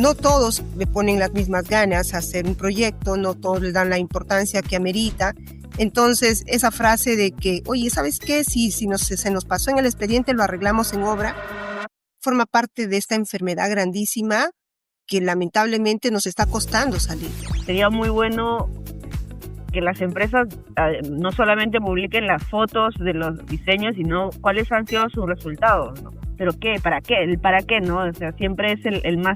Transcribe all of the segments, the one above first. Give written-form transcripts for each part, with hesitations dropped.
no todos le ponen las mismas ganas a hacer un proyecto, no todos le dan la importancia que amerita. Entonces, esa frase de que, oye, ¿sabes qué? Si se nos pasó en el expediente, lo arreglamos en obra, forma parte de esta enfermedad grandísima que lamentablemente nos está costando salir. Sería muy bueno que las empresas no solamente publiquen las fotos de los diseños, sino cuáles han sido sus resultados, ¿no? ¿Pero qué? ¿Para qué? El para qué, ¿no? O sea, siempre es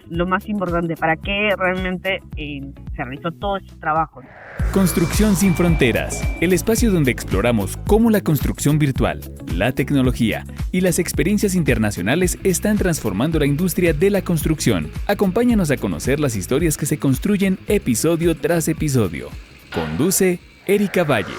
lo más importante. ¿Para qué realmente se realizó todo ese trabajo? Construcción sin fronteras, el espacio donde exploramos cómo la construcción virtual, la tecnología y las experiencias internacionales están transformando la industria de la construcción. Acompáñanos a conocer las historias que se construyen episodio tras episodio. Conduce Erika Valle.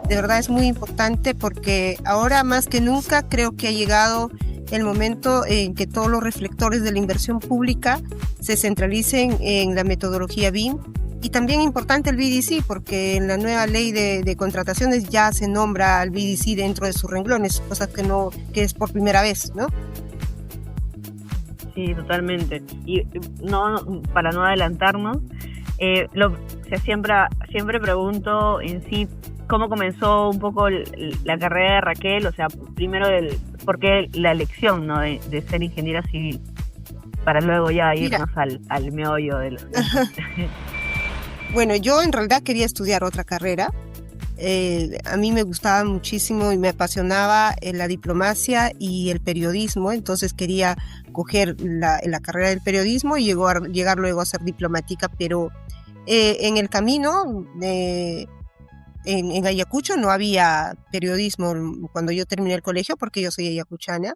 De verdad es muy importante porque ahora más que nunca creo que ha llegado el momento en que todos los reflectores de la inversión pública se centralicen en la metodología BIM. Y también importante el BDC, porque en la nueva ley de contrataciones ya se nombra al BDC dentro de sus renglones, cosa que es por primera vez, ¿no? Sí, totalmente. Y no, para no adelantarnos, siempre pregunto en sí cómo comenzó un poco la carrera de Raquel, o sea, primero por qué la elección, ¿no? de ser ingeniera civil, para luego ya irnos al meollo de Bueno, yo en realidad quería estudiar otra carrera. A mí me gustaba muchísimo y me apasionaba la diplomacia y el periodismo, entonces quería coger la carrera del periodismo y llegar luego a ser diplomática, pero en el camino en Ayacucho no había periodismo cuando yo terminé el colegio, porque yo soy ayacuchana,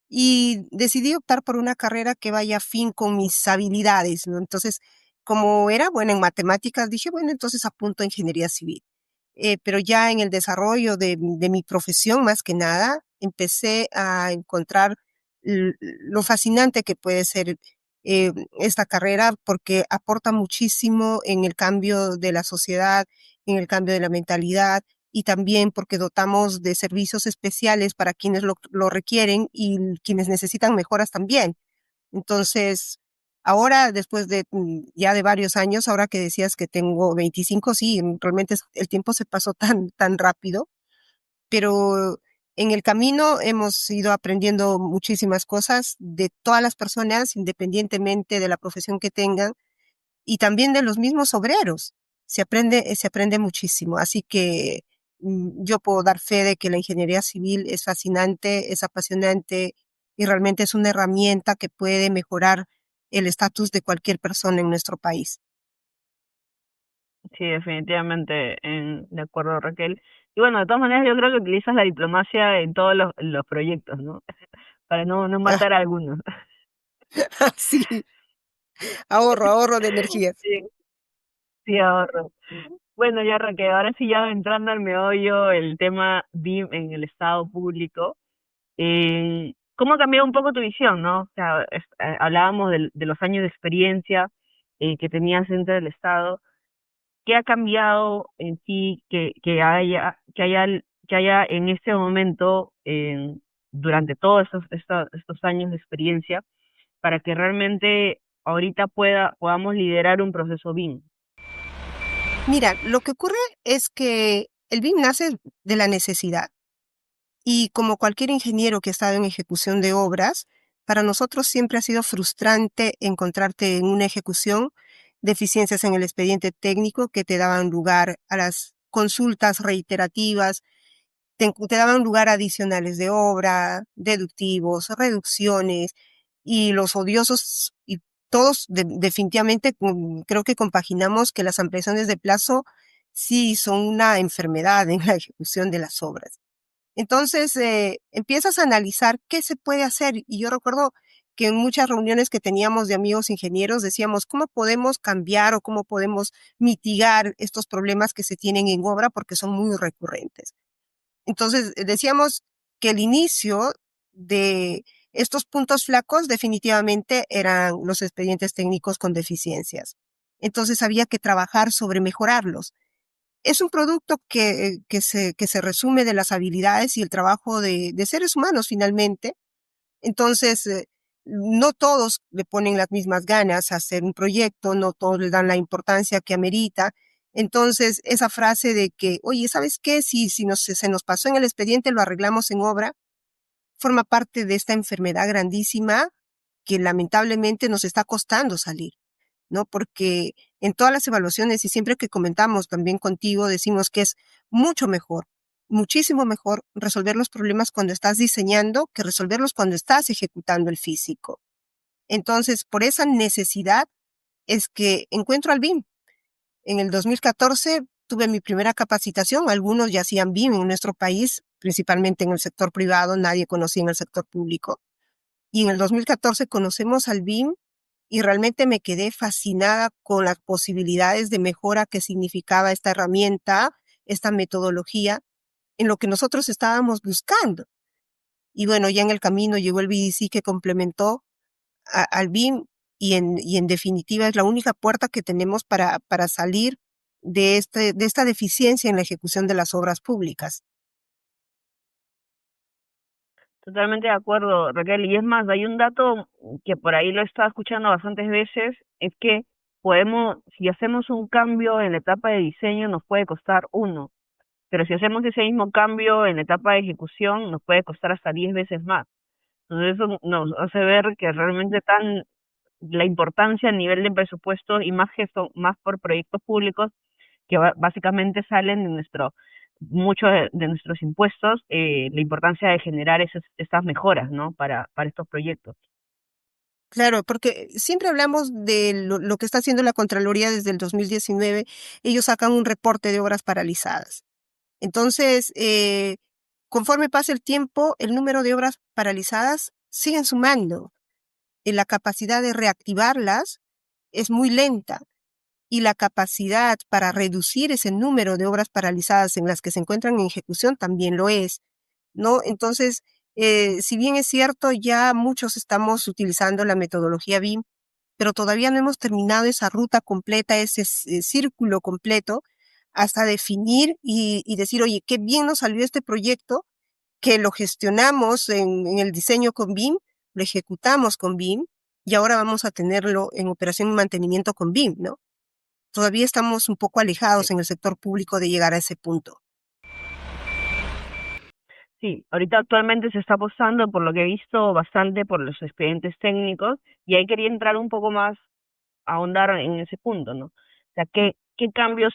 y decidí optar por una carrera que vaya afín con mis habilidades, ¿no? Entonces, como era buena en matemáticas, dije, bueno, entonces apunto a ingeniería civil. Pero ya en el desarrollo de mi profesión, más que nada, empecé a encontrar lo fascinante que puede ser esta carrera, porque aporta muchísimo en el cambio de la sociedad, en el cambio de la mentalidad, y también porque dotamos de servicios especiales para quienes lo requieren y quienes necesitan mejoras también. Entonces, ahora, después de ya de varios años, ahora que decías que tengo 25, sí, realmente el tiempo se pasó tan rápido, pero en el camino hemos ido aprendiendo muchísimas cosas de todas las personas, independientemente de la profesión que tengan, y también de los mismos obreros. Se aprende muchísimo. Así que yo puedo dar fe de que la ingeniería civil es fascinante, es apasionante y realmente es una herramienta que puede mejorar el estatus de cualquier persona en nuestro país. Sí, definitivamente, de acuerdo, Raquel. Y bueno, de todas maneras, yo creo que utilizas la diplomacia en todos los proyectos, ¿no? Para no matar a algunos. Sí, ahorro de energías. Sí, sí, ahorro. Bueno, ya Raquel, ahora sí ya entrando al meollo, el tema BIM en el Estado público. ¿Cómo ha cambiado un poco tu visión, no? O sea, hablábamos de los años de experiencia que tenías dentro del Estado. ¿Qué ha cambiado en sí que haya en este momento, durante todos estos años de experiencia, para que realmente ahorita podamos liderar un proceso BIM? Mira, lo que ocurre es que el BIM nace de la necesidad. Y como cualquier ingeniero que ha estado en ejecución de obras, para nosotros siempre ha sido frustrante encontrarte en una ejecución deficiencias en el expediente técnico que te daban lugar a las consultas reiterativas, te daban lugar a adicionales de obra, deductivos, reducciones y los odiosos, y todos definitivamente creo que compaginamos que las ampliaciones de plazo sí son una enfermedad en la ejecución de las obras. Entonces, empiezas a analizar qué se puede hacer. Y yo recuerdo que en muchas reuniones que teníamos de amigos ingenieros decíamos, ¿cómo podemos cambiar o cómo podemos mitigar estos problemas que se tienen en obra porque son muy recurrentes? Entonces, decíamos que el inicio de estos puntos flacos definitivamente eran los expedientes técnicos con deficiencias. Entonces, había que trabajar sobre mejorarlos. Es un producto que se resume de las habilidades y el trabajo de seres humanos finalmente. Entonces, no todos le ponen las mismas ganas a hacer un proyecto, no todos le dan la importancia que amerita. Entonces, esa frase de que, oye, ¿sabes qué? Si se nos pasó en el expediente, lo arreglamos en obra, forma parte de esta enfermedad grandísima que lamentablemente nos está costando salir, ¿no? Porque en todas las evaluaciones y siempre que comentamos también contigo, decimos que es mucho mejor, muchísimo mejor resolver los problemas cuando estás diseñando que resolverlos cuando estás ejecutando el físico. Entonces, por esa necesidad es que encuentro al BIM. En el 2014 tuve mi primera capacitación, algunos ya hacían BIM en nuestro país, principalmente en el sector privado, nadie conocía en el sector público. Y en el 2014 conocemos al BIM y realmente me quedé fascinada con las posibilidades de mejora que significaba esta herramienta, esta metodología, en lo que nosotros estábamos buscando. Y bueno, ya en el camino llegó el BDC que complementó al BIM y en definitiva es la única puerta que tenemos para salir de esta deficiencia en la ejecución de las obras públicas. Totalmente de acuerdo, Raquel. Y es más, hay un dato que por ahí lo he estado escuchando bastantes veces, es que podemos, si hacemos un cambio en la etapa de diseño, nos puede costar 1, pero si hacemos ese mismo cambio en la etapa de ejecución, nos puede costar hasta 10 veces más. Entonces eso nos hace ver que realmente la importancia a nivel de presupuesto y más gesto, más por proyectos públicos que básicamente salen de muchos de nuestros impuestos, la importancia de generar estas mejoras, ¿no? Para estos proyectos. Claro, porque siempre hablamos de lo que está haciendo la Contraloría desde el 2019. Ellos sacan un reporte de obras paralizadas. Entonces, conforme pasa el tiempo, el número de obras paralizadas siguen sumando. Y la capacidad de reactivarlas es muy lenta. Y la capacidad para reducir ese número de obras paralizadas en las que se encuentran en ejecución también lo es, ¿no? Entonces, si bien es cierto, ya muchos estamos utilizando la metodología BIM, pero todavía no hemos terminado esa ruta completa, ese círculo completo, hasta definir y decir, oye, qué bien nos salió este proyecto, que lo gestionamos en el diseño con BIM, lo ejecutamos con BIM, y ahora vamos a tenerlo en operación y mantenimiento con BIM, ¿no? Todavía estamos un poco alejados en el sector público de llegar a ese punto. Sí, ahorita actualmente se está apostando, por lo que he visto, bastante por los expedientes técnicos, y ahí quería entrar un poco más, a ahondar en ese punto, ¿no? O sea, ¿qué cambios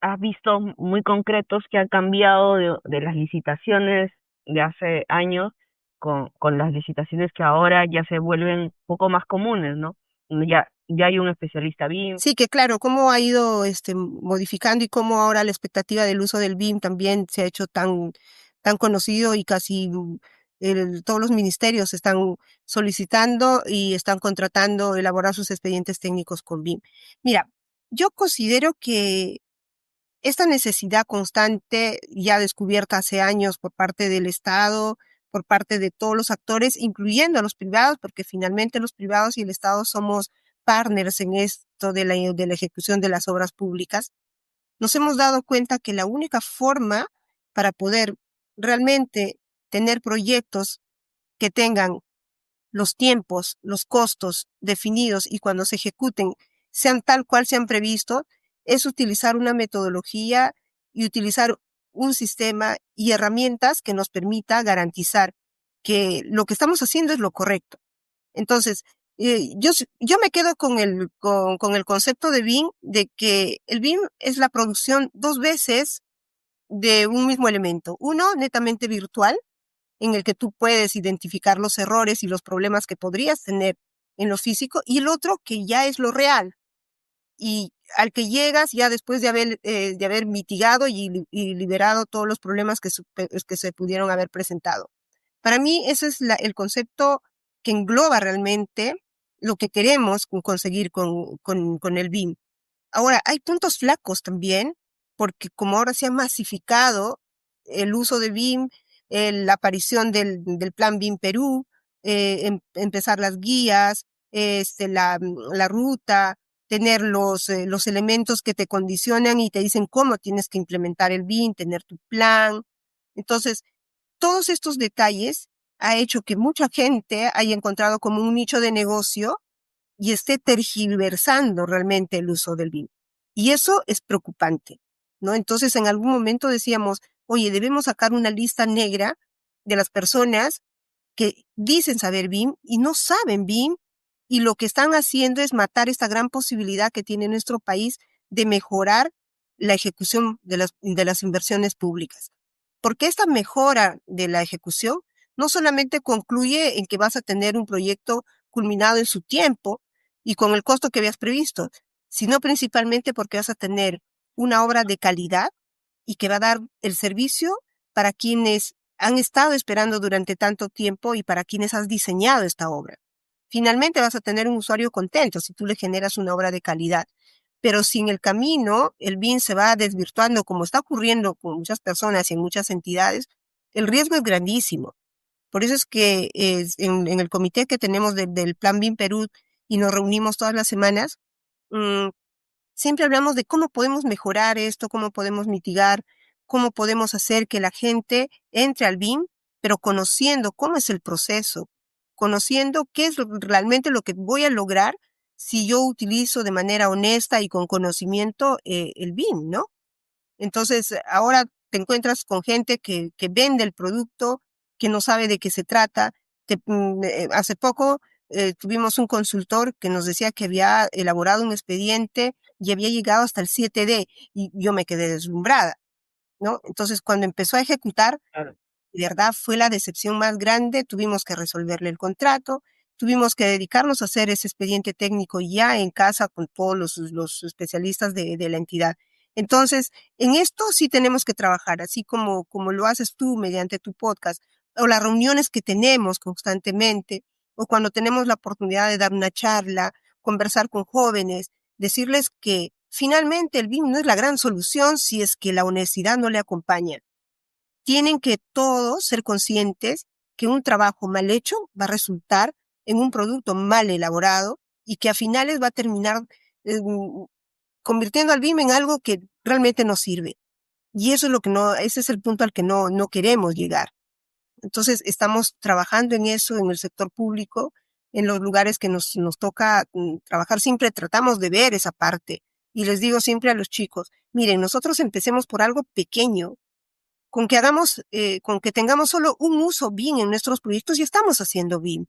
has visto muy concretos que han cambiado de las licitaciones de hace años con las licitaciones que ahora ya se vuelven un poco más comunes, ¿no? Ya hay un especialista BIM. Sí, que claro, cómo ha ido modificando y cómo ahora la expectativa del uso del BIM también se ha hecho tan conocido y casi todos los ministerios están solicitando y están contratando elaborar sus expedientes técnicos con BIM. Mira, yo considero que esta necesidad constante, ya descubierta hace años por parte del Estado, por parte de todos los actores, incluyendo a los privados, porque finalmente los privados y el Estado somos partners en esto de la ejecución de las obras públicas, nos hemos dado cuenta que la única forma para poder realmente tener proyectos que tengan los tiempos, los costos definidos y cuando se ejecuten sean tal cual se han previsto, es utilizar una metodología y utilizar un sistema y herramientas que nos permita garantizar que lo que estamos haciendo es lo correcto. Entonces, yo me quedo con el concepto de BIM, de que el BIM es la producción 2 veces de un mismo elemento. Uno, netamente virtual, en el que tú puedes identificar los errores y los problemas que podrías tener en lo físico, y el otro que ya es lo real, y al que llegas ya después de haber mitigado y liberado todos los problemas que se pudieron haber presentado. Para mí ese es el concepto que engloba realmente lo que queremos conseguir con el BIM. Ahora, hay puntos flacos también, porque como ahora se ha masificado el uso de BIM, la aparición del Plan BIM Perú, empezar las guías, la ruta, tener los elementos que te condicionan y te dicen cómo tienes que implementar el BIM, tener tu plan. Entonces, todos estos detalles ha hecho que mucha gente haya encontrado como un nicho de negocio y esté tergiversando realmente el uso del BIM. Y eso es preocupante, ¿no? Entonces, en algún momento decíamos, oye, debemos sacar una lista negra de las personas que dicen saber BIM y no saben BIM, y lo que están haciendo es matar esta gran posibilidad que tiene nuestro país de mejorar la ejecución de las inversiones públicas. Porque esta mejora de la ejecución no solamente concluye en que vas a tener un proyecto culminado en su tiempo y con el costo que habías previsto, sino principalmente porque vas a tener una obra de calidad y que va a dar el servicio para quienes han estado esperando durante tanto tiempo y para quienes has diseñado esta obra. Finalmente vas a tener un usuario contento si tú le generas una obra de calidad. Pero si en el camino el BIM se va desvirtuando, como está ocurriendo con muchas personas y en muchas entidades, el riesgo es grandísimo. Por eso es que en el comité que tenemos del Plan BIM Perú y nos reunimos todas las semanas, siempre hablamos de cómo podemos mejorar esto, cómo podemos mitigar, cómo podemos hacer que la gente entre al BIM, pero conociendo cómo es el proceso, conociendo qué es realmente lo que voy a lograr si yo utilizo de manera honesta y con conocimiento el BIM, ¿no? Entonces, ahora te encuentras con gente que vende el producto, que no sabe de qué se trata. Hace poco tuvimos un consultor que nos decía que había elaborado un expediente y había llegado hasta el 7D y yo me quedé deslumbrada, ¿no? Entonces, cuando empezó a ejecutar, Claro. de verdad fue la decepción más grande. Tuvimos que resolverle el contrato, tuvimos que dedicarnos a hacer ese expediente técnico ya en casa con todos los especialistas de la entidad. Entonces, en esto sí tenemos que trabajar, así como lo haces tú mediante tu podcast, o las reuniones que tenemos constantemente, o cuando tenemos la oportunidad de dar una charla, conversar con jóvenes, decirles que finalmente el BIM no es la gran solución si es que la honestidad no le acompaña. Tienen que todos ser conscientes que un trabajo mal hecho va a resultar en un producto mal elaborado y que a finales va a terminar eh, convirtiendo al BIM en algo que realmente no sirve. Y eso es lo que no, ese es el punto al que no queremos llegar. Entonces, estamos trabajando en eso en el sector público, en los lugares que nos toca trabajar. Siempre tratamos de ver esa parte. Y les digo siempre a los chicos, miren, nosotros empecemos por algo pequeño, con que tengamos solo un uso BIM en nuestros proyectos y estamos haciendo BIM,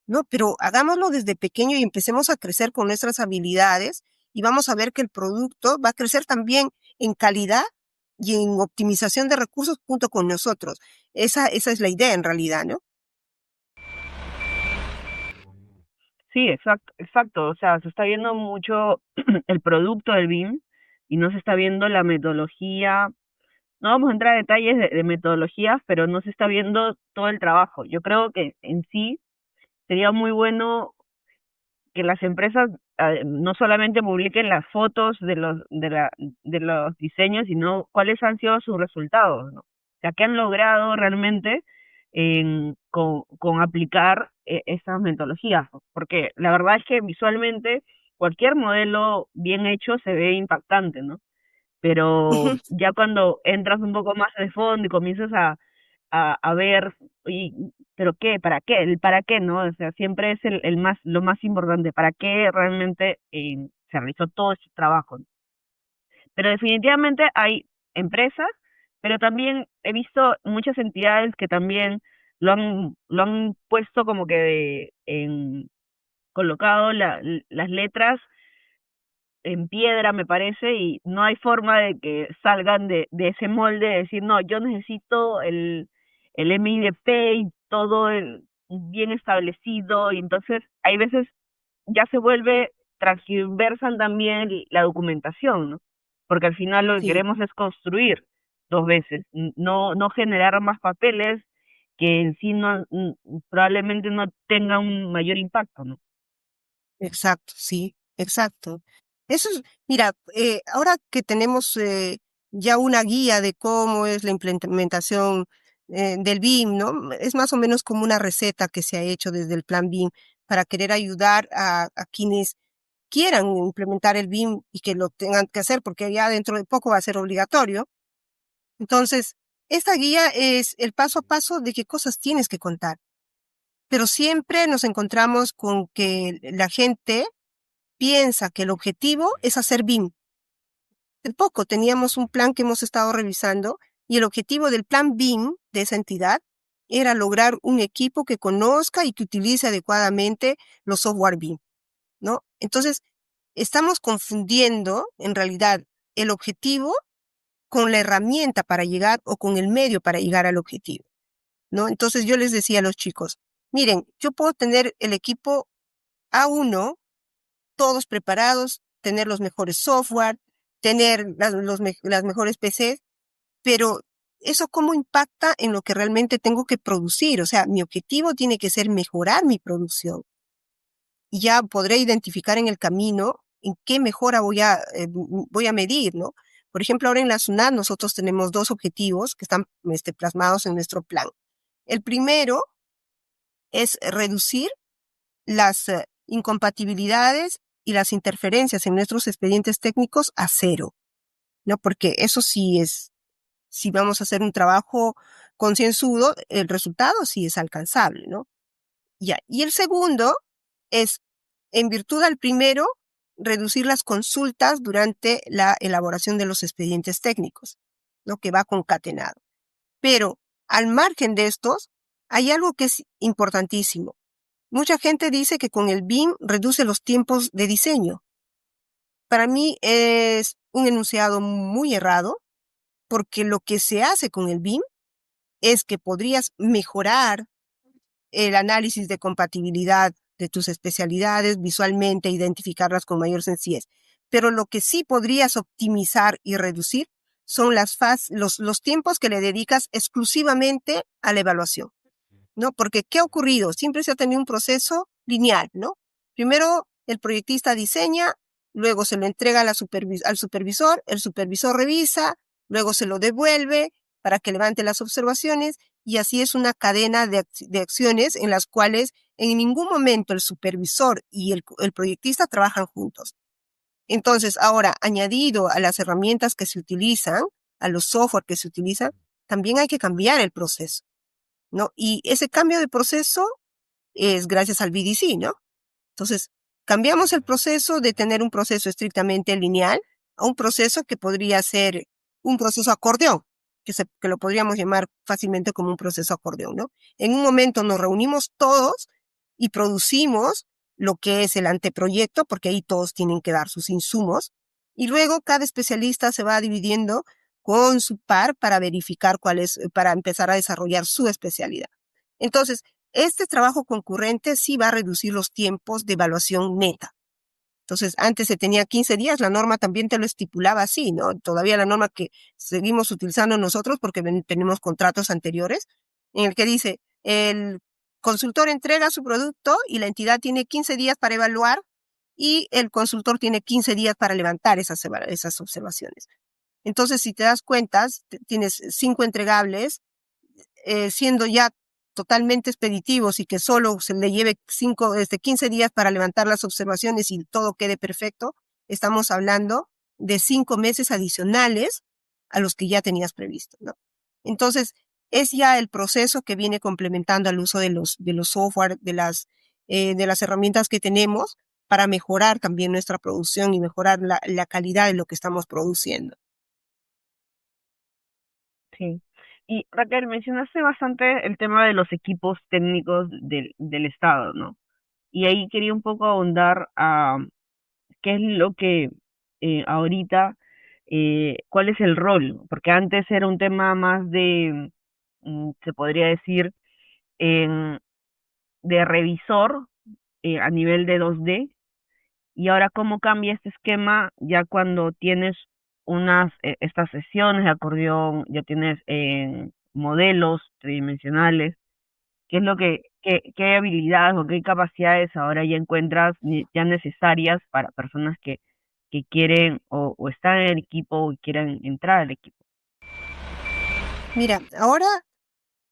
¿no? Pero hagámoslo desde pequeño y empecemos a crecer con nuestras habilidades y vamos a ver que el producto va a crecer también en calidad y en optimización de recursos junto con nosotros. Esa es la idea en realidad, ¿no? Sí, exacto, exacto. O sea, se está viendo mucho el producto del BIM y no se está viendo la metodología. No vamos a entrar a detalles de metodologías, pero no se está viendo todo el trabajo. Yo creo que en sí sería muy bueno que las empresas no solamente publiquen las fotos de los diseños, sino cuáles han sido sus resultados, ¿no? O sea, qué han logrado realmente con aplicar esas metodologías, ¿no? Porque la verdad es que visualmente cualquier modelo bien hecho se ve impactante, ¿no? Pero ya cuando entras un poco más de fondo y comienzas a ver, y, pero qué, para qué, el para qué, ¿no? O sea, siempre es lo más importante, para qué realmente se realizó todo ese trabajo, ¿no? Pero definitivamente hay empresas, pero también he visto muchas entidades que también lo han puesto como que colocado las letras en piedra, me parece, y no hay forma de que salgan de ese molde de decir, no, yo necesito el MIDP y todo bien establecido, y entonces hay veces ya se vuelve, transversan también la documentación, ¿no? Porque al final lo que Sí. queremos es construir dos veces, no generar más papeles que en sí probablemente no tengan un mayor impacto, ¿no? Exacto, sí, exacto. Eso es, mira, ahora que tenemos ya una guía de cómo es la implementación del BIM, ¿no? Es más o menos como una receta que se ha hecho desde el plan BIM para querer ayudar a quienes quieran implementar el BIM y que lo tengan que hacer porque ya dentro de poco va a ser obligatorio. Entonces, esta guía es el paso a paso de qué cosas tienes que contar. pero siempre nos encontramos con que la gente piensa que el objetivo es hacer BIM. De poco teníamos un plan que hemos estado revisando y el objetivo del plan BIM de esa entidad era lograr un equipo que conozca y que utilice adecuadamente los software BIM, ¿no? Entonces, estamos confundiendo en realidad el objetivo con la herramienta para llegar o con el medio para llegar al objetivo, ¿no? Entonces yo les decía a los chicos, miren, yo puedo tener el equipo A1, todos preparados, tener los mejores software, tener las mejores PCs, pero ¿eso cómo impacta en lo que realmente tengo que producir? O sea, mi objetivo tiene que ser mejorar mi producción. Y ya podré identificar en el camino en qué mejora voy a medir, ¿no? Por ejemplo, ahora en la SUNAT nosotros tenemos 2 objetivos que están plasmados en nuestro plan. El primero es reducir las incompatibilidades y las interferencias en nuestros expedientes técnicos a 0, ¿no? Porque eso sí es, si vamos a hacer un trabajo concienzudo, el resultado sí es alcanzable, ¿no? Ya. Y el segundo es, en virtud al primero, reducir las consultas durante la elaboración de los expedientes técnicos, ¿no? Que va concatenado. Pero al margen de estos, hay algo que es importantísimo. Mucha gente dice que con el BIM reduce los tiempos de diseño. Para mí es un enunciado muy errado, porque lo que se hace con el BIM es que podrías mejorar el análisis de compatibilidad de tus especialidades visualmente, identificarlas con mayor sencillez. Pero lo que sí podrías optimizar y reducir son los tiempos que le dedicas exclusivamente a la evaluación, ¿no? Porque, ¿qué ha ocurrido? Siempre se ha tenido un proceso lineal, ¿no? Primero, el proyectista diseña, luego se lo entrega al supervisor, el supervisor revisa, luego se lo devuelve para que levante las observaciones, y así es una cadena de acciones en las cuales en ningún momento el supervisor y el proyectista trabajan juntos. Entonces, ahora, añadido a las herramientas que se utilizan, a los software que se utilizan, también hay que cambiar el proceso, ¿no? Y ese cambio de proceso es gracias al BDC, ¿no? Entonces, cambiamos el proceso de tener un proceso estrictamente lineal a un proceso que podría ser un proceso acordeón, que lo podríamos llamar fácilmente como un proceso acordeón, ¿no? En un momento nos reunimos todos y producimos lo que es el anteproyecto, porque ahí todos tienen que dar sus insumos, y luego cada especialista se va dividiendo con su par para verificar para empezar a desarrollar su especialidad. Entonces, este trabajo concurrente sí va a reducir los tiempos de evaluación neta. Entonces, antes se tenía 15 días, la norma también te lo estipulaba así, ¿no? Todavía la norma que seguimos utilizando nosotros porque tenemos contratos anteriores, en el que dice, el consultor entrega su producto y la entidad tiene 15 días para evaluar y el consultor tiene 15 días para levantar esas observaciones. Entonces, si te das cuenta, tienes 5 entregables, siendo ya totalmente expeditivos y que solo se le lleve 15 días para levantar las observaciones y todo quede perfecto, estamos hablando de 5 meses adicionales a los que ya tenías previsto, ¿no? Entonces, es ya el proceso que viene complementando al uso de los software, de las herramientas que tenemos para mejorar también nuestra producción y mejorar la calidad de lo que estamos produciendo. Sí. Y Raquel, mencionaste bastante el tema de los equipos técnicos del Estado, ¿no? Y ahí quería un poco ahondar a qué es lo que ahorita, cuál es el rol, porque antes era un tema más de, se podría decir, en- de revisor a nivel de 2D, y ahora cómo cambia este esquema ya cuando tienes estas sesiones de acordeón, ya tienes modelos tridimensionales, qué es lo qué habilidades o qué capacidades ahora ya encuentras ya necesarias para personas que quieren o están en el equipo o quieren entrar al equipo. Mira, ahora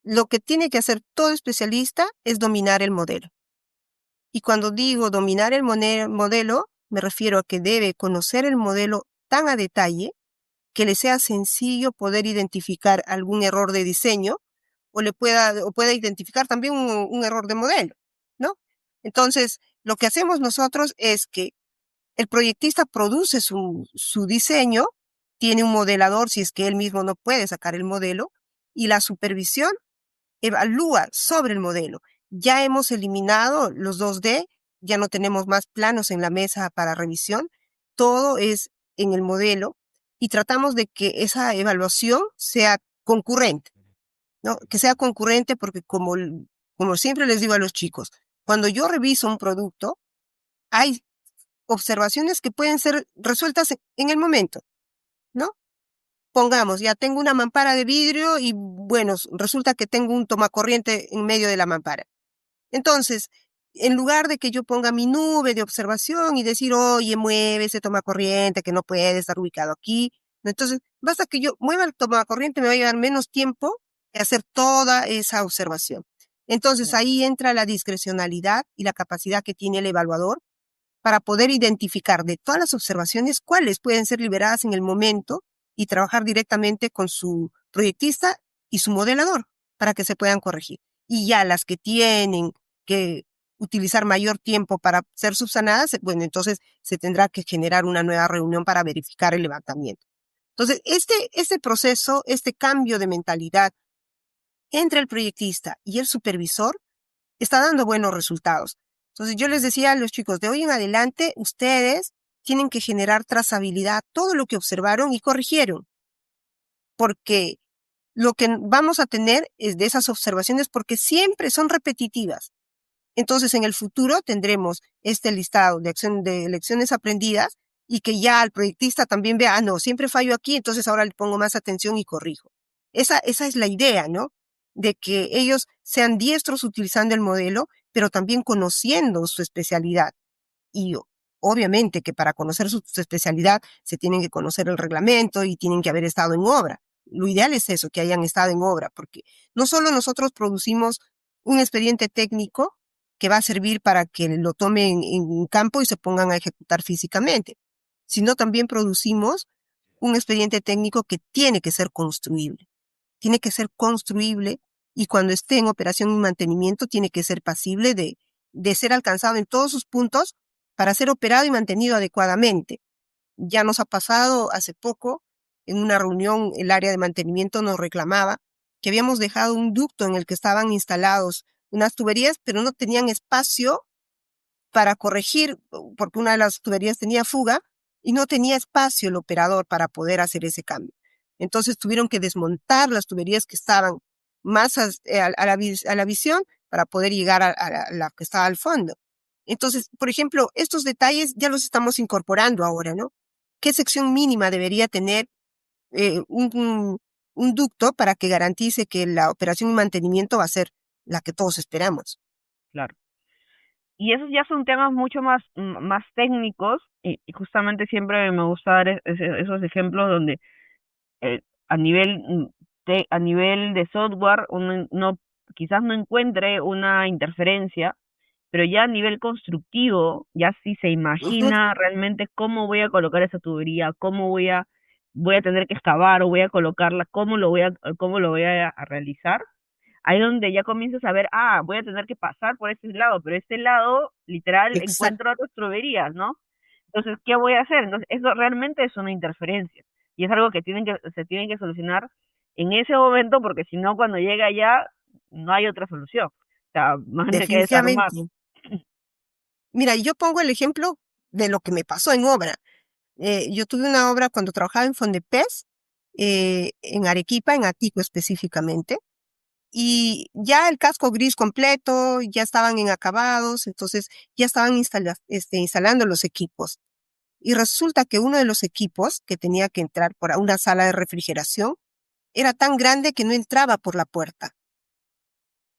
lo que tiene que hacer todo especialista es dominar el modelo. Y cuando digo dominar el modelo, me refiero a que debe conocer el modelo tan a detalle que le sea sencillo poder identificar algún error de diseño o pueda identificar también un error de modelo, ¿no? Entonces, lo que hacemos nosotros es que el proyectista produce su diseño, tiene un modelador si es que él mismo no puede sacar el modelo, y la supervisión evalúa sobre el modelo. Ya hemos eliminado los 2D, ya no tenemos más planos en la mesa para revisión, todo es en el modelo y tratamos de que esa evaluación sea concurrente, ¿no? Que sea concurrente porque como siempre les digo a los chicos, cuando yo reviso un producto, hay observaciones que pueden ser resueltas en el momento, ¿no? Pongamos, ya tengo una mampara de vidrio y bueno, resulta que tengo un tomacorriente en medio de la mampara. Entonces, en lugar de que yo ponga mi nube de observación y decir, oye, mueve ese tomacorriente que no puede estar ubicado aquí, entonces basta que yo mueva el tomacorriente, me va a llevar menos tiempo que hacer toda esa observación. Entonces ahí entra la discrecionalidad y la capacidad que tiene el evaluador para poder identificar de todas las observaciones cuáles pueden ser liberadas en el momento y trabajar directamente con su proyectista y su modelador para que se puedan corregir. Y ya las que tienen que utilizar mayor tiempo para ser subsanadas, bueno, entonces se tendrá que generar una nueva reunión para verificar el levantamiento. Entonces, este proceso, este cambio de mentalidad entre el proyectista y el supervisor está dando buenos resultados. Entonces yo les decía a los chicos, de hoy en adelante ustedes tienen que generar trazabilidad, todo lo que observaron y corrigieron, porque lo que vamos a tener es de esas observaciones porque siempre son repetitivas. Entonces en el futuro tendremos este listado de lecciones aprendidas y que ya el proyectista también vea, no, siempre fallo aquí, entonces ahora le pongo más atención y corrijo. Esa es la idea, ¿no? De que ellos sean diestros utilizando el modelo, pero también conociendo su especialidad. Y obviamente que para conocer su especialidad se tienen que conocer el reglamento y tienen que haber estado en obra. Lo ideal es eso, que hayan estado en obra, porque no solo nosotros producimos un expediente técnico que va a servir para que lo tomen en campo y se pongan a ejecutar físicamente, sino también producimos un expediente técnico que tiene que ser construible. Tiene que ser construible y cuando esté en operación y mantenimiento tiene que ser pasible de ser alcanzado en todos sus puntos para ser operado y mantenido adecuadamente. Ya nos ha pasado hace poco, en una reunión, el área de mantenimiento nos reclamaba que habíamos dejado un ducto en el que estaban instalados unas tuberías, pero no tenían espacio para corregir, porque una de las tuberías tenía fuga y no tenía espacio el operador para poder hacer ese cambio. Entonces tuvieron que desmontar las tuberías que estaban más a la visión para poder llegar a la que estaba al fondo. Entonces, por ejemplo, estos detalles ya los estamos incorporando ahora, ¿no? ¿Qué sección mínima debería tener un ducto para que garantice que la operación y mantenimiento va a ser la que todos esperamos? Claro. Y esos ya son temas mucho más técnicos y justamente siempre me gusta dar esos ejemplos donde a nivel a nivel de software uno no quizás no encuentre una interferencia, pero ya a nivel constructivo ya sí se Ujú. imagina realmente cómo voy a colocar esa tubería, cómo voy a tener que excavar o voy a colocarla, cómo lo voy a realizar. Ahí donde ya comienzas a ver, voy a tener que pasar por este lado, pero este lado, literal, Exacto. encuentro otras tuberías, ¿no? Entonces, ¿qué voy a hacer? Entonces, eso realmente es una interferencia. Y es algo que se tienen que solucionar en ese momento, porque si no, cuando llega ya, no hay otra solución. O sea, más bien hay que desarmar. Definitivamente. Mira, yo pongo el ejemplo de lo que me pasó en obra. Yo tuve una obra cuando trabajaba en Fondepes, en Arequipa, en Atico específicamente, y ya el casco gris completo, ya estaban en acabados, entonces ya estaban instalando los equipos. Y resulta que uno de los equipos que tenía que entrar por una sala de refrigeración era tan grande que no entraba por la puerta.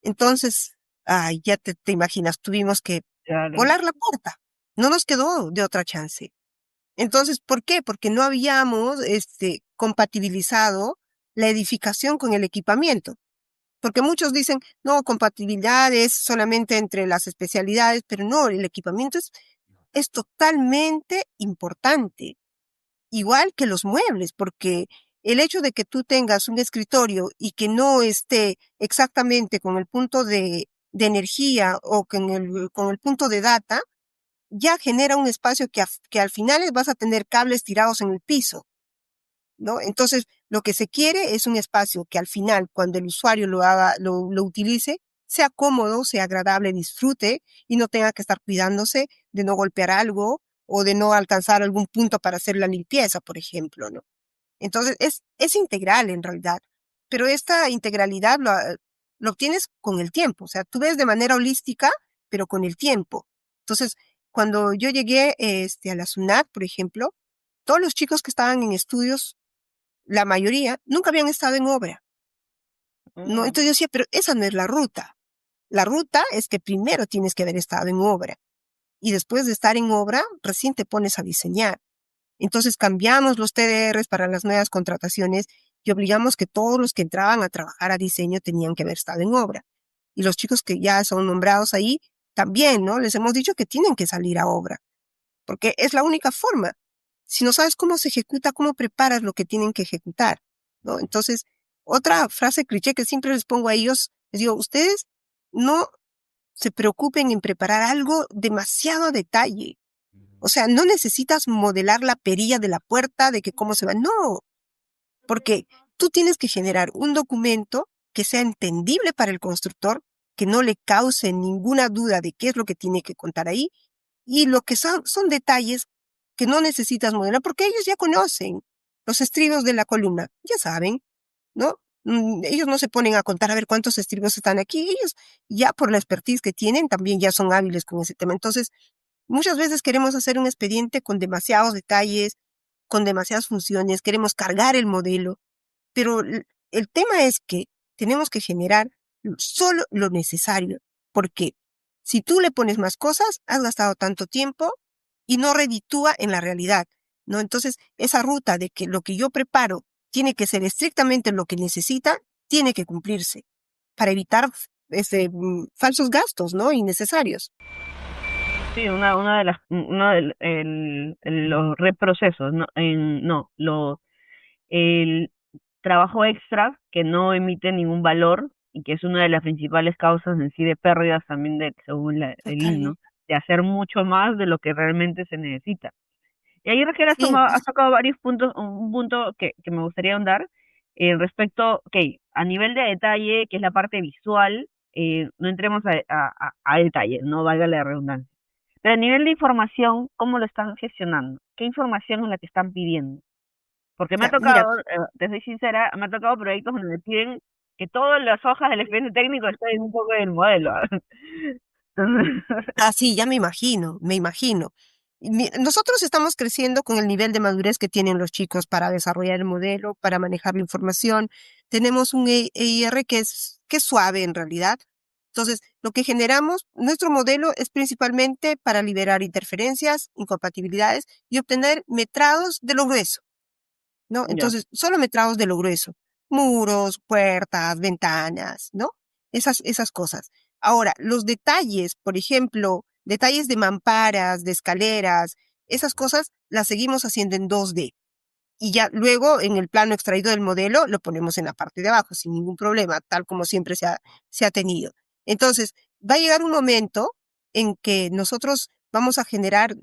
Entonces, ya te imaginas, tuvimos que Claro. volar la puerta. No nos quedó de otra chance. Entonces, ¿por qué? Porque no habíamos compatibilizado la edificación con el equipamiento. Porque muchos dicen, no, compatibilidad es solamente entre las especialidades, pero no, el equipamiento es totalmente importante. Igual que los muebles, porque el hecho de que tú tengas un escritorio y que no esté exactamente con el punto de energía o con el punto de data, ya genera un espacio que al final vas a tener cables tirados en el piso, ¿no? Entonces, lo que se quiere es un espacio que al final, cuando el usuario lo haga, lo utilice, sea cómodo, sea agradable, disfrute y no tenga que estar cuidándose de no golpear algo o de no alcanzar algún punto para hacer la limpieza, por ejemplo, ¿no? Entonces, es integral en realidad, pero esta integralidad lo obtienes con el tiempo, o sea, tú ves de manera holística, pero con el tiempo. Entonces, cuando yo llegué a la SUNAT, por ejemplo, todos los chicos que estaban en estudios, la mayoría, nunca habían estado en obra, ¿no? Mm, Entonces yo decía, pero esa no es la ruta. La ruta es que primero tienes que haber estado en obra y después de estar en obra, recién te pones a diseñar. Entonces cambiamos los TDRs para las nuevas contrataciones y obligamos que todos los que entraban a trabajar a diseño tenían que haber estado en obra. Y los chicos que ya son nombrados ahí, también, ¿no? Les hemos dicho que tienen que salir a obra, porque es la única forma. Si no sabes cómo se ejecuta, cómo preparas lo que tienen que ejecutar, ¿no? Entonces, otra frase cliché que siempre les pongo a ellos, les digo, ustedes no se preocupen en preparar algo demasiado a detalle. O sea, no necesitas modelar la perilla de la puerta, de que cómo se va. No, porque tú tienes que generar un documento que sea entendible para el constructor, que no le cause ninguna duda de qué es lo que tiene que contar ahí, y lo que son detalles que no necesitas modelar, porque ellos ya conocen los estribos de la columna, ya saben, ¿no? Ellos no se ponen a contar a ver cuántos estribos están aquí, ellos ya por la expertise que tienen también ya son hábiles con ese tema. Entonces, muchas veces queremos hacer un expediente con demasiados detalles, con demasiadas funciones, queremos cargar el modelo, pero el tema es que tenemos que generar solo lo necesario, porque si tú le pones más cosas, has gastado tanto tiempo y no reditúa en la realidad, ¿no? Entonces, esa ruta de que lo que yo preparo tiene que ser estrictamente lo que necesita, tiene que cumplirse para evitar falsos gastos, ¿no? Innecesarios. sí, una de las, uno del, los reprocesos, no, no, el trabajo extra que no emite ningún valor y que es una de las principales causas en sí de pérdidas también según el himno, Totalmente. de hacer mucho más de lo que realmente se necesita. Y ahí Raquel Sí, has tocado varios puntos, un punto que me gustaría ahondar respecto, ok, a nivel de detalle, que es la parte visual, no entremos a detalle, no valga la redundancia. Pero a nivel de información, ¿cómo lo están gestionando? ¿Qué información es la que están pidiendo? Porque me ha ya, mira, tocado, te soy sincera, me ha tocado proyectos donde me piden que todas las hojas del expediente técnico estén un poco del modelo. Entonces, sí, ya me imagino, me imagino. Nosotros estamos creciendo con el nivel de madurez que tienen los chicos para desarrollar el modelo, para manejar la información. Tenemos un EIR que es suave en realidad. Entonces, lo que generamos, nuestro modelo es principalmente para liberar interferencias, incompatibilidades y obtener metrados de lo grueso, ¿no? ya, Entonces, solo metrados de lo grueso. Muros, puertas, ventanas, ¿no? Esas cosas. Ahora, los detalles, por ejemplo, detalles de mamparas, de escaleras, esas cosas las seguimos haciendo en 2D. Y ya luego en el plano extraído del modelo lo ponemos en la parte de abajo sin ningún problema, tal como siempre se ha tenido. Entonces, va a llegar un momento en que nosotros vamos a generar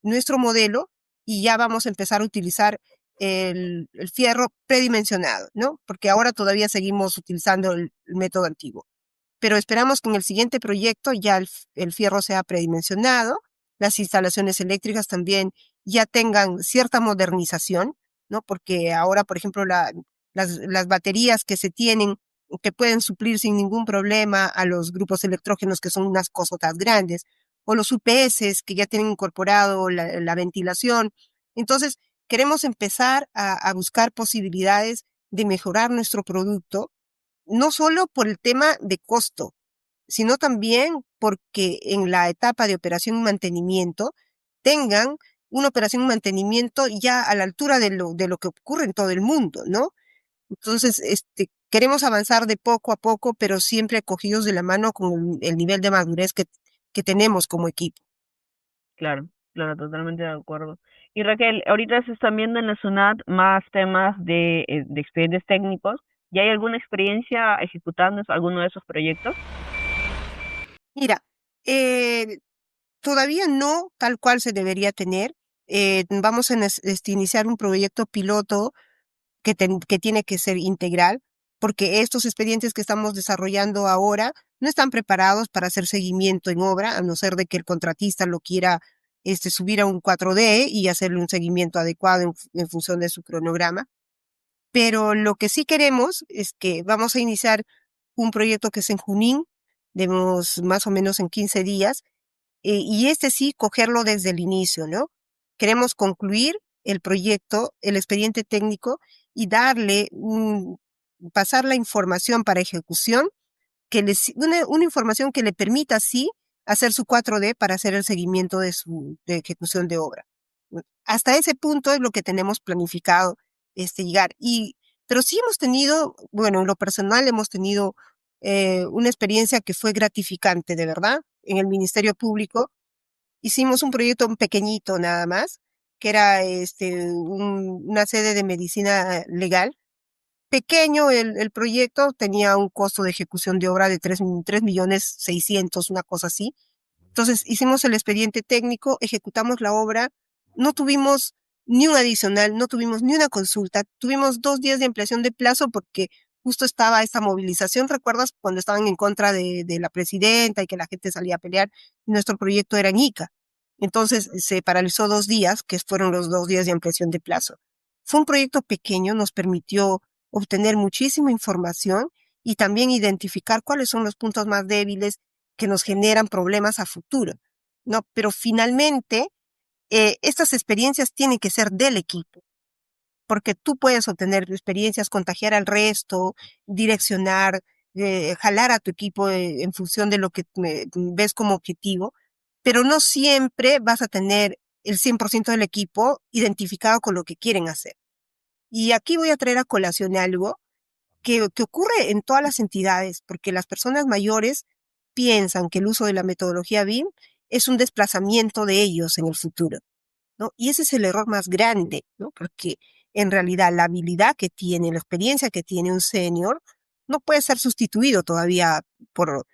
nuestro modelo y ya vamos a empezar a utilizar el fierro predimensionado, ¿no? Porque ahora todavía seguimos utilizando el método antiguo. Pero esperamos que en el siguiente proyecto ya el fierro sea predimensionado, las instalaciones eléctricas también ya tengan cierta modernización, ¿no? Porque ahora, por ejemplo, las baterías que se tienen, que pueden suplir sin ningún problema a los grupos electrógenos, que son unas cosotas grandes, o los UPS que ya tienen incorporado la ventilación. Entonces, queremos empezar a buscar posibilidades de mejorar nuestro producto, no solo por el tema de costo, sino también porque en la etapa de operación y mantenimiento tengan una operación y mantenimiento ya a la altura de lo que ocurre en todo el mundo, ¿no? Entonces, queremos avanzar de poco a poco, pero siempre cogidos de la mano con el nivel de madurez que tenemos como equipo. claro. Claro, totalmente de acuerdo. Y Raquel, ahorita se están viendo en la SUNAT más temas de expedientes técnicos. ¿Ya hay alguna experiencia ejecutando alguno de esos proyectos? Mira, eh, todavía no tal cual se debería tener. Vamos a iniciar un proyecto piloto que tiene que ser integral, porque estos expedientes que estamos desarrollando ahora no están preparados para hacer seguimiento en obra, a no ser de que el contratista lo quiera subir a un 4D y hacerle un seguimiento adecuado en función de su cronograma. Pero lo que sí queremos es que vamos a iniciar un proyecto que es en Junín, debemos más o menos en 15 días, y sí, cogerlo desde el inicio, ¿no? Queremos concluir el proyecto, el expediente técnico y pasar la información para ejecución, una información que le permita, sí, hacer su 4D para hacer el seguimiento de ejecución de obra. Hasta ese punto es lo que tenemos planificado, llegar. Pero sí hemos tenido, bueno, en lo personal hemos tenido una experiencia que fue gratificante, de verdad, en el Ministerio Público. Hicimos un proyecto pequeñito nada más, que era una sede de medicina legal. Pequeño el proyecto, tenía un costo de ejecución de obra de 3.600.000, una cosa así. Entonces hicimos el expediente técnico, ejecutamos la obra, no tuvimos ni un adicional, no tuvimos ni una consulta, tuvimos 2 días de ampliación de plazo porque justo estaba esta movilización, ¿recuerdas? Cuando estaban en contra de la presidenta y que la gente salía a pelear, y nuestro proyecto era en Ica. Entonces se paralizó 2 días, que fueron los 2 días de ampliación de plazo. Fue un proyecto pequeño, nos permitió obtener muchísima información y también identificar cuáles son los puntos más débiles que nos generan problemas a futuro, ¿no? Pero finalmente, estas experiencias tienen que ser del equipo, porque tú puedes obtener experiencias, contagiar al resto, direccionar, jalar a tu equipo en función de lo que ves como objetivo, pero no siempre vas a tener el 100% del equipo identificado con lo que quieren hacer. Y aquí voy a traer a colación algo que ocurre en todas las entidades, porque las personas mayores piensan que el uso de la metodología BIM es un desplazamiento de ellos en el futuro, ¿no? Y ese es el error más grande, ¿no? Porque en realidad la habilidad que tiene, la experiencia que tiene un senior no puede ser sustituido todavía por,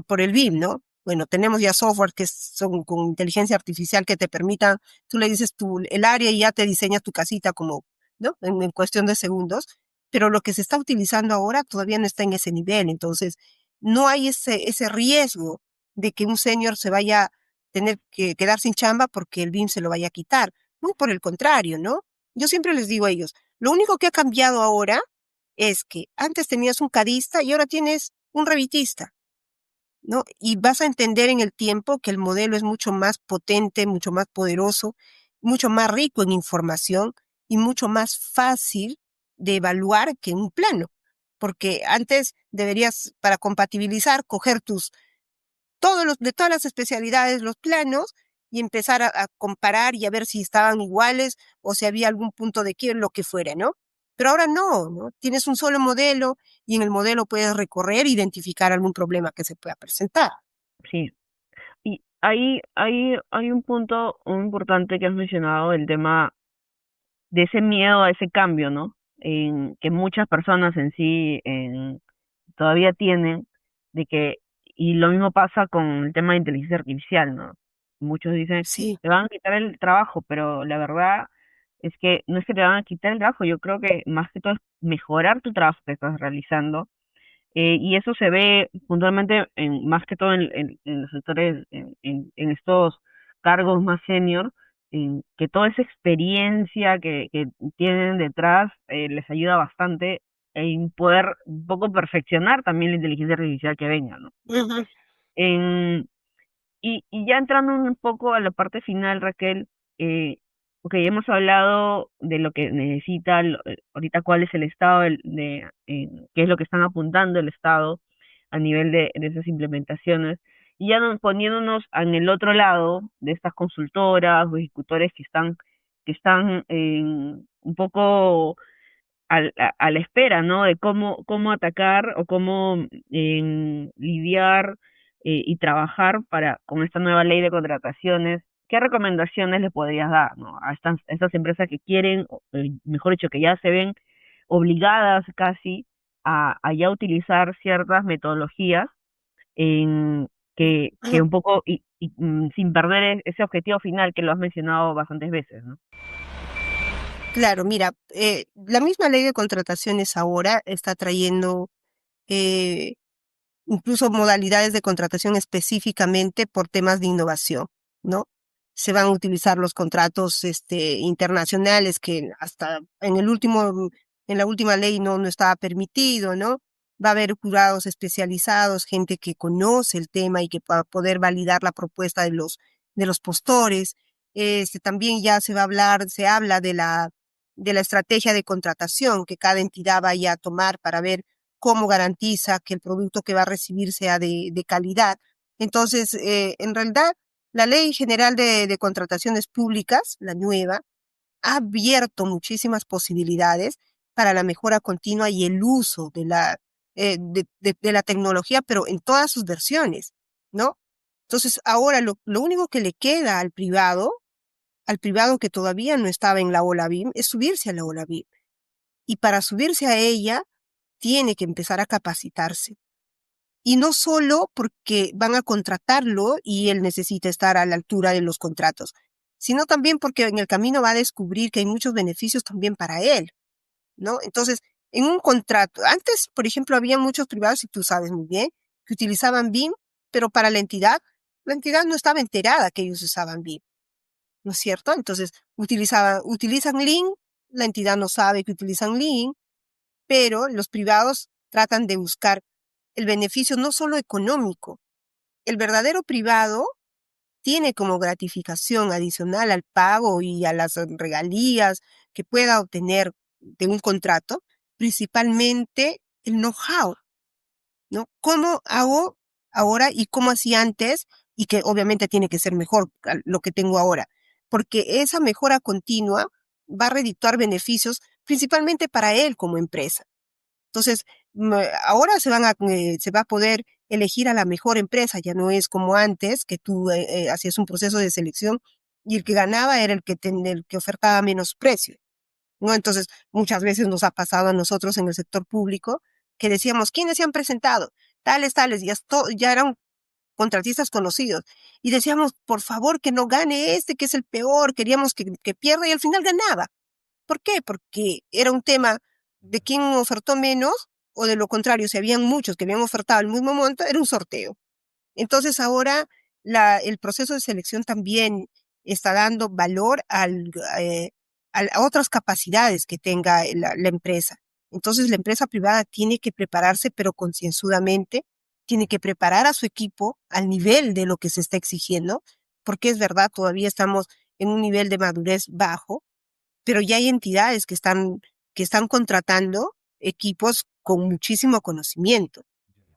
por el BIM, ¿no? Bueno, tenemos ya software que son con inteligencia artificial que te permitan, tú le dices el área y ya te diseña tu casita como, ¿no? En cuestión de segundos, pero lo que se está utilizando ahora todavía no está en ese nivel, entonces no hay ese riesgo de que un senior se vaya a tener que quedar sin chamba porque el BIM se lo vaya a quitar. Muy por el contrario, ¿no? Yo siempre les digo a ellos, lo único que ha cambiado ahora es que antes tenías un cadista y ahora tienes un revitista, ¿no? Y vas a entender en el tiempo que el modelo es mucho más potente, mucho más poderoso, mucho más rico en información y mucho más fácil de evaluar que un plano. Porque antes deberías, para compatibilizar, coger de todas las especialidades, los planos, y empezar a comparar y a ver si estaban iguales o si había algún punto de quiebre, lo que fuera, ¿no? Pero ahora no, ¿no? Tienes un solo modelo y en el modelo puedes recorrer e identificar algún problema que se pueda presentar. Sí. Y hay un punto muy importante que has mencionado, el tema de ese miedo a ese cambio, ¿no? En que muchas personas en sí todavía tienen, de que, y lo mismo pasa con el tema de inteligencia artificial, ¿no? Muchos dicen, Sí. te van a quitar el trabajo, pero la verdad es que no es que te van a quitar el trabajo, yo creo que más que todo es mejorar tu trabajo que estás realizando, y eso se ve puntualmente más que todo en los sectores, en estos cargos más senior, en que toda esa experiencia que tienen detrás les ayuda bastante en poder un poco perfeccionar también la inteligencia artificial que venga, ¿no? Ujú. En, y ya entrando un poco a la parte final, Raquel, ok, hemos hablado de lo que necesita, ahorita cuál es el estado qué es lo que están apuntando el Estado a nivel de esas implementaciones, y ya poniéndonos en el otro lado de estas consultoras o ejecutores que están un poco a la espera, ¿no? De cómo atacar o cómo lidiar y trabajar con esta nueva ley de contrataciones ¿qué recomendaciones le podrías dar, ¿no? A estas empresas que quieren, mejor dicho, que ya se ven obligadas casi a ya utilizar ciertas metodologías en que un poco, sin perder ese objetivo final que lo has mencionado bastantes veces, ¿no? Claro, mira, la misma ley de contrataciones ahora está trayendo eh, incluso modalidades de contratación específicamente por temas de innovación, ¿no? Se van a utilizar los contratos internacionales que hasta en la última ley no estaba permitido, ¿no? Va a haber jurados especializados, gente que conoce el tema y que va a poder validar la propuesta de los postores. También ya se habla de la estrategia de contratación que cada entidad vaya a tomar para ver cómo garantiza que el producto que va a recibir sea de calidad. Entonces, en realidad, la Ley General de Contrataciones Públicas, la nueva, ha abierto muchísimas posibilidades para la mejora continua y el uso de la tecnología, pero en todas sus versiones, ¿no? Entonces, ahora lo único que le queda al privado que todavía no estaba en la ola BIM, es subirse a la ola BIM. Y para subirse a ella, tiene que empezar a capacitarse. Y no solo porque van a contratarlo y él necesita estar a la altura de los contratos, sino también porque en el camino va a descubrir que hay muchos beneficios también para él, ¿no? Entonces, en un contrato, antes, por ejemplo, había muchos privados, y tú sabes muy bien, que utilizaban BIM, pero para la entidad no estaba enterada que ellos usaban BIM, ¿no es cierto? Entonces, utilizan Lean, la entidad no sabe que utilizan Lean, pero los privados tratan de buscar el beneficio no solo económico. El verdadero privado tiene como gratificación adicional al pago y a las regalías que pueda obtener de un contrato, principalmente el know-how, ¿no? ¿Cómo hago ahora y cómo hacía antes? Y que obviamente tiene que ser mejor lo que tengo ahora, porque esa mejora continua va a redituar beneficios principalmente para él como empresa. Entonces, ahora se va a poder elegir a la mejor empresa, ya no es como antes, que tú hacías un proceso de selección y el que ganaba era el que ofertaba menos precio, ¿no? Entonces, muchas veces nos ha pasado a nosotros en el sector público que decíamos, ¿quiénes se han presentado? Tales, tales, ya eran contratistas conocidos. Y decíamos, por favor, que no gane este, que es el peor, queríamos que pierda y al final ganaba. ¿Por qué? Porque era un tema de quién ofertó menos o de lo contrario, si habían muchos que habían ofertado el mismo monto, era un sorteo. Entonces ahora el proceso de selección también está dando valor a otras capacidades que tenga la empresa. Entonces la empresa privada tiene que prepararse, pero concienzudamente, tiene que preparar a su equipo al nivel de lo que se está exigiendo, porque es verdad, todavía estamos en un nivel de madurez bajo, pero ya hay entidades que están contratando equipos con muchísimo conocimiento.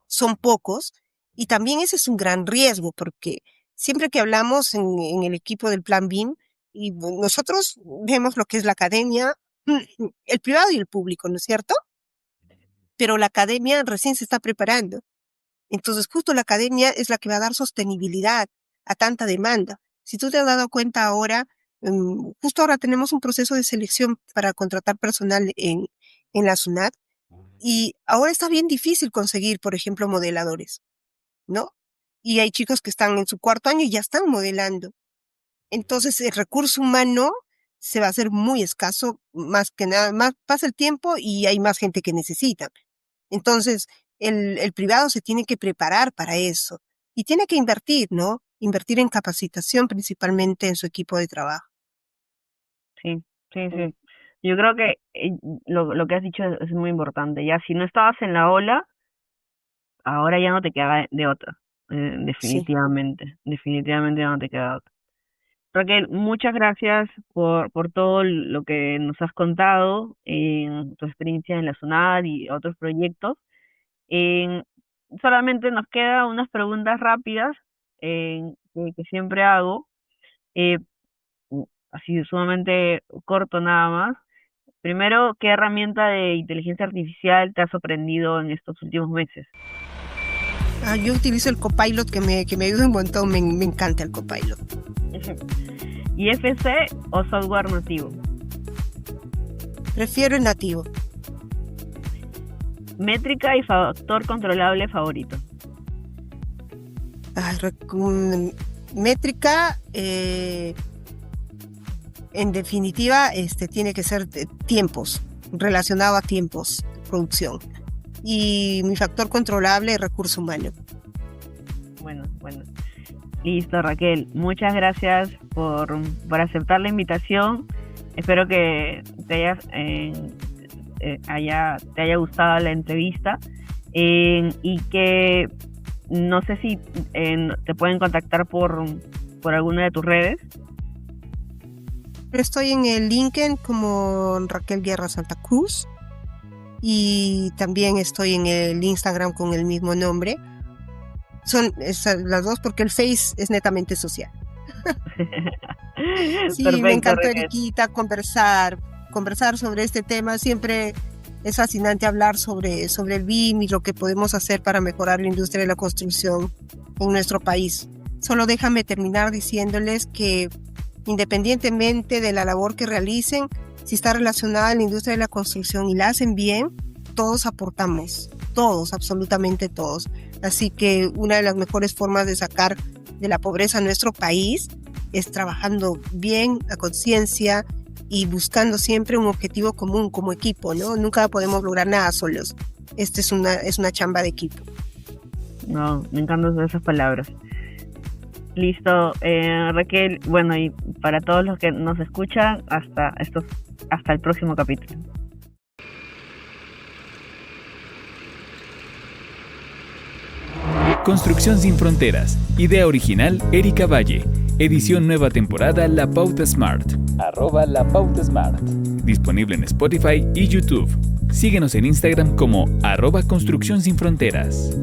Son pocos y también ese es un gran riesgo porque siempre que hablamos en el equipo del Plan BIM, y nosotros vemos lo que es la academia, el privado y el público, ¿no es cierto? Pero la academia recién se está preparando. Entonces, justo la academia es la que va a dar sostenibilidad a tanta demanda. Si tú te has dado cuenta ahora, justo ahora tenemos un proceso de selección para contratar personal en la SUNAT y ahora está bien difícil conseguir, por ejemplo, modeladores, ¿no? Y hay chicos que están en su cuarto año y ya están modelando. Entonces, el recurso humano se va a hacer muy escaso, más que nada, más pasa el tiempo y hay más gente que necesita. Entonces, el privado se tiene que preparar para eso y tiene que invertir, ¿no? Invertir en capacitación principalmente en su equipo de trabajo. Sí, sí, sí. Yo creo que lo que has dicho es muy importante. Ya, si no estabas en la ola, ahora ya no te queda de otra. Sí. Definitivamente ya no te queda otra. Raquel, muchas gracias por todo lo que nos has contado en tu experiencia en la SUNAT y otros proyectos. En- Solamente nos quedan unas preguntas rápidas que siempre hago, eh, así sumamente corto nada más. Primero, ¿qué herramienta de inteligencia artificial te ha sorprendido en estos últimos meses? Yo utilizo el Copilot que me ayuda un montón, me encanta el Copilot. ¿IFC o software nativo? Prefiero el nativo. ¿Métrica y factor controlable favorito? Métrica, en definitiva, tiene que ser tiempos, relacionado a tiempos de producción. Y mi factor controlable es recurso humano. Bueno. Listo, Raquel. Muchas gracias por aceptar la invitación. Espero que te haya gustado la entrevista y que no sé si te pueden contactar por alguna de tus redes. Estoy en el LinkedIn como Raquel Guerra Santa Cruz y también estoy en el Instagram con el mismo nombre. Son las dos porque el Face es netamente social. Sí, perfecto, me encantó, Eriquita, conversar sobre este tema. Siempre es fascinante hablar sobre el BIM y lo que podemos hacer para mejorar la industria de la construcción en nuestro país. Solo déjame terminar diciéndoles que independientemente de la labor que realicen, si está relacionada a la industria de la construcción y la hacen bien, todos aportamos, todos, absolutamente todos. Así que una de las mejores formas de sacar de la pobreza a nuestro país es trabajando bien, a conciencia y buscando siempre un objetivo común como equipo, ¿no? Nunca podemos lograr nada solos. Es una chamba de equipo. No, me encantan esas palabras. Listo, Raquel. Bueno, y para todos los que nos escuchan, hasta el próximo capítulo. Construcción sin fronteras. Idea original, Erika Valle. Edición nueva temporada La Pauta Smart. @La Pauta Smart. Disponible en Spotify y YouTube. Síguenos en Instagram como @Construcción sin fronteras.